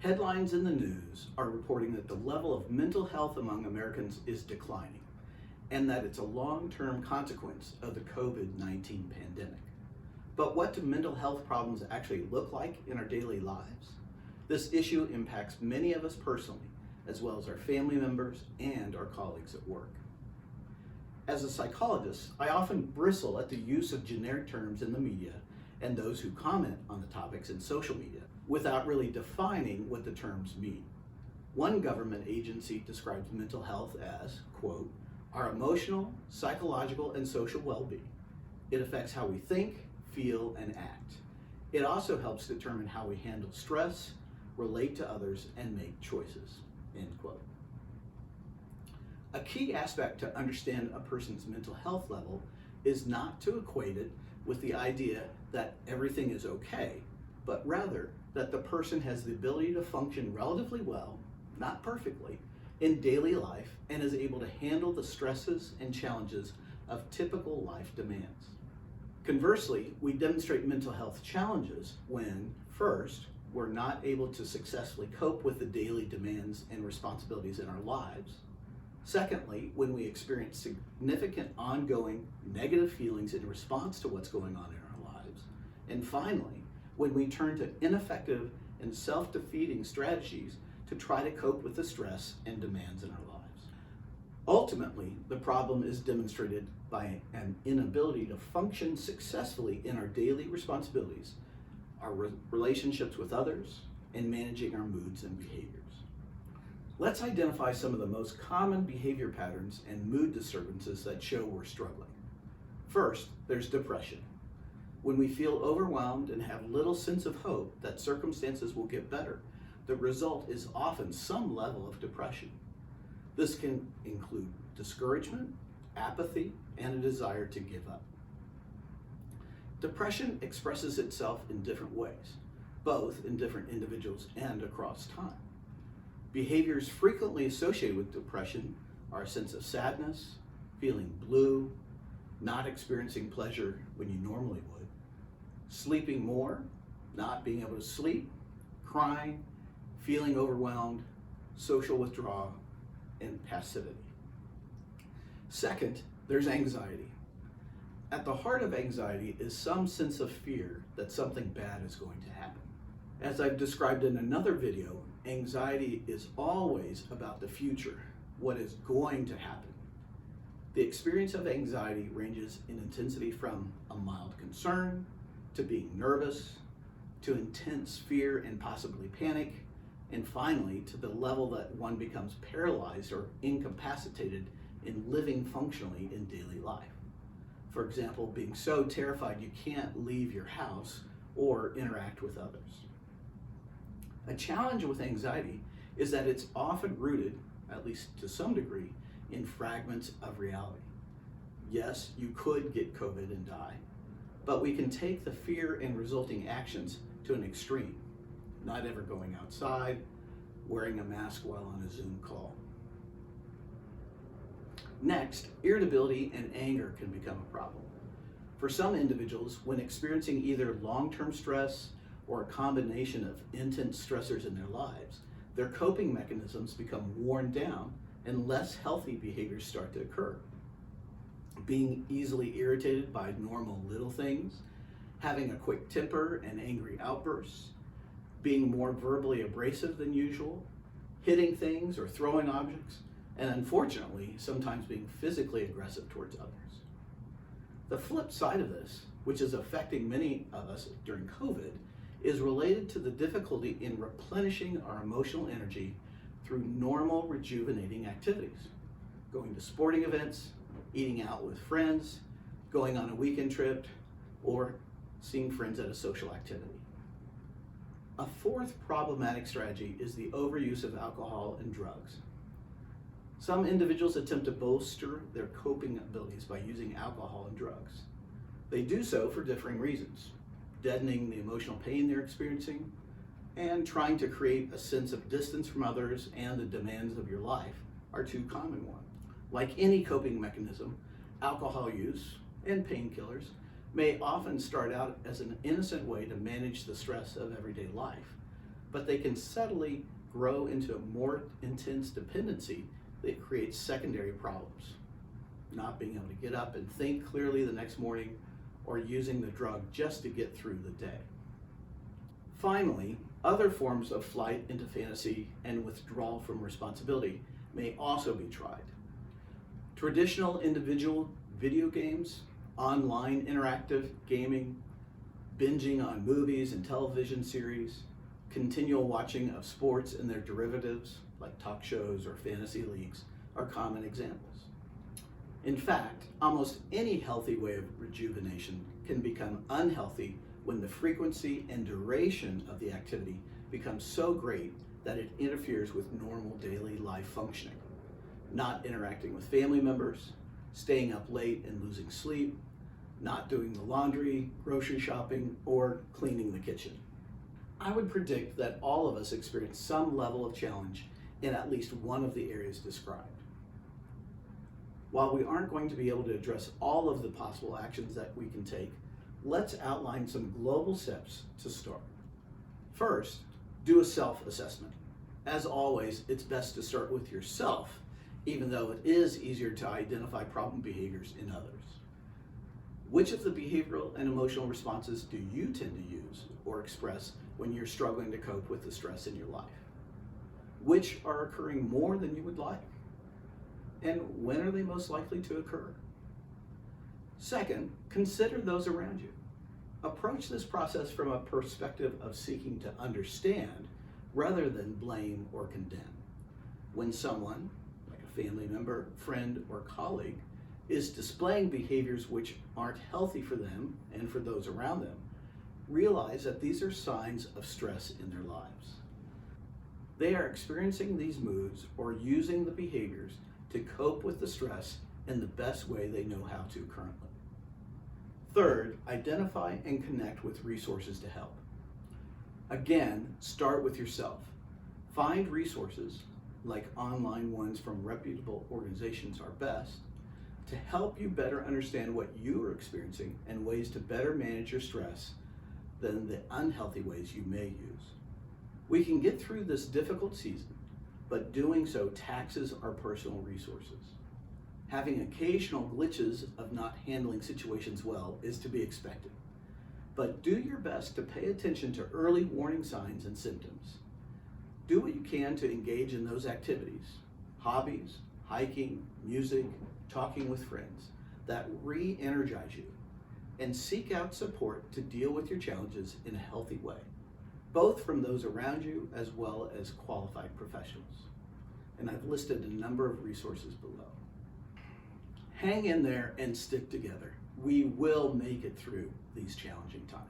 Headlines in the news are reporting that the level of mental health among Americans is declining, and that it's a long-term consequence of the COVID-19 pandemic. But what do mental health problems actually look like in our daily lives? This issue impacts many of us personally, as well as our family members and our colleagues at work. As a psychologist, I often bristle at the use of generic terms in the media and those who comment on the topics in social media without really defining what the terms mean. One government agency describes mental health as, quote, our emotional, psychological, and social well-being. It affects how we think, feel, and act. It also helps determine how we handle stress, relate to others, and make choices, end quote. A key aspect to understand a person's mental health level is not to equate it with the idea that everything is okay, but rather that the person has the ability to function relatively well, not perfectly, in daily life and is able to handle the stresses and challenges of typical life demands. Conversely, we demonstrate mental health challenges when, first, we're not able to successfully cope with the daily demands and responsibilities in our lives. Secondly, when we experience significant ongoing negative feelings in response to what's going on in our lives. And finally, when we turn to ineffective and self-defeating strategies to try to cope with the stress and demands in our lives. Ultimately, the problem is demonstrated by an inability to function successfully in our daily responsibilities, our relationships with others, and managing our moods and behaviors. Let's identify some of the most common behavior patterns and mood disturbances that show we're struggling. First, there's depression. When we feel overwhelmed and have little sense of hope that circumstances will get better, the result is often some level of depression. This can include discouragement, apathy, and a desire to give up. Depression expresses itself in different ways, both in different individuals and across time. Behaviors frequently associated with depression are a sense of sadness, feeling blue, not experiencing pleasure when you normally would, sleeping more, not being able to sleep, crying, feeling overwhelmed, social withdrawal, and passivity. Second, there's anxiety. At the heart of anxiety is some sense of fear that something bad is going to happen. As I've described in another video, anxiety is always about the future, what is going to happen. The experience of anxiety ranges in intensity from a mild concern, to being nervous, to intense fear and possibly panic, and finally to the level that one becomes paralyzed or incapacitated in living functionally in daily life. For example, being so terrified you can't leave your house or interact with others. A challenge with anxiety is that it's often rooted, at least to some degree, in fragments of reality. Yes, you could get COVID and die, but we can take the fear and resulting actions to an extreme, not ever going outside, wearing a mask while on a Zoom call. Next, irritability and anger can become a problem. For some individuals, when experiencing either long-term stress or a combination of intense stressors in their lives, their coping mechanisms become worn down and less healthy behaviors start to occur. Being easily irritated by normal little things, having a quick temper and angry outbursts, being more verbally abrasive than usual, hitting things or throwing objects, and unfortunately, sometimes being physically aggressive towards others. The flip side of this, which is affecting many of us during COVID, is related to the difficulty in replenishing our emotional energy through normal rejuvenating activities. Going to sporting events, eating out with friends, going on a weekend trip, or seeing friends at a social activity. A fourth problematic strategy is the overuse of alcohol and drugs. Some individuals attempt to bolster their coping abilities by using alcohol and drugs. They do so for differing reasons, deadening the emotional pain they're experiencing, and trying to create a sense of distance from others and the demands of your life are two common ones. Like any coping mechanism, alcohol use and painkillers may often start out as an innocent way to manage the stress of everyday life. but they can subtly grow into a more intense dependency that creates secondary problems. Not being able to get up and think clearly the next morning, or using the drug just to get through the day. Finally, other forms of flight into fantasy and withdrawal from responsibility may also be tried. Traditional individual video games, online interactive gaming, binging on movies and television series, continual watching of sports and their derivatives, like talk shows or fantasy leagues, are common examples. In fact, almost any healthy way of rejuvenation can become unhealthy when the frequency and duration of the activity becomes so great that it interferes with normal daily life functioning. Not interacting with family members, staying up late and losing sleep, not doing the laundry, grocery shopping, or cleaning the kitchen. I would predict that all of us experience some level of challenge in at least one of the areas described. While we aren't going to be able to address all of the possible actions that we can take, let's outline some global steps to start. First, do a self-assessment. As always, it's best to start with yourself, even though it is easier to identify problem behaviors in others. Which of the behavioral and emotional responses do you tend to use or express when you're struggling to cope with the stress in your life? Which are occurring more than you would like? And when are they most likely to occur? Second, consider those around you. Approach this process from a perspective of seeking to understand rather than blame or condemn. When someone, like a family member, friend, or colleague, is displaying behaviors which aren't healthy for them and for those around them, realize that these are signs of stress in their lives. They are experiencing these moods or using the behaviors to cope with the stress in the best way they know how to currently. Third, identify and connect with resources to help. Again, start with yourself. Find resources, like online ones from reputable organizations are best, to help you better understand what you are experiencing and ways to better manage your stress than the unhealthy ways you may use. We can get through this difficult season, but doing so taxes our personal resources. Having occasional glitches of not handling situations well is to be expected, but do your best to pay attention to early warning signs and symptoms. Do what you can to engage in those activities, hobbies, hiking, music, talking with friends, that re-energize you, and seek out support to deal with your challenges in a healthy way, both from those around you as well as qualified professionals. And I've listed a number of resources below. Hang in there and stick together. We will make it through these challenging times.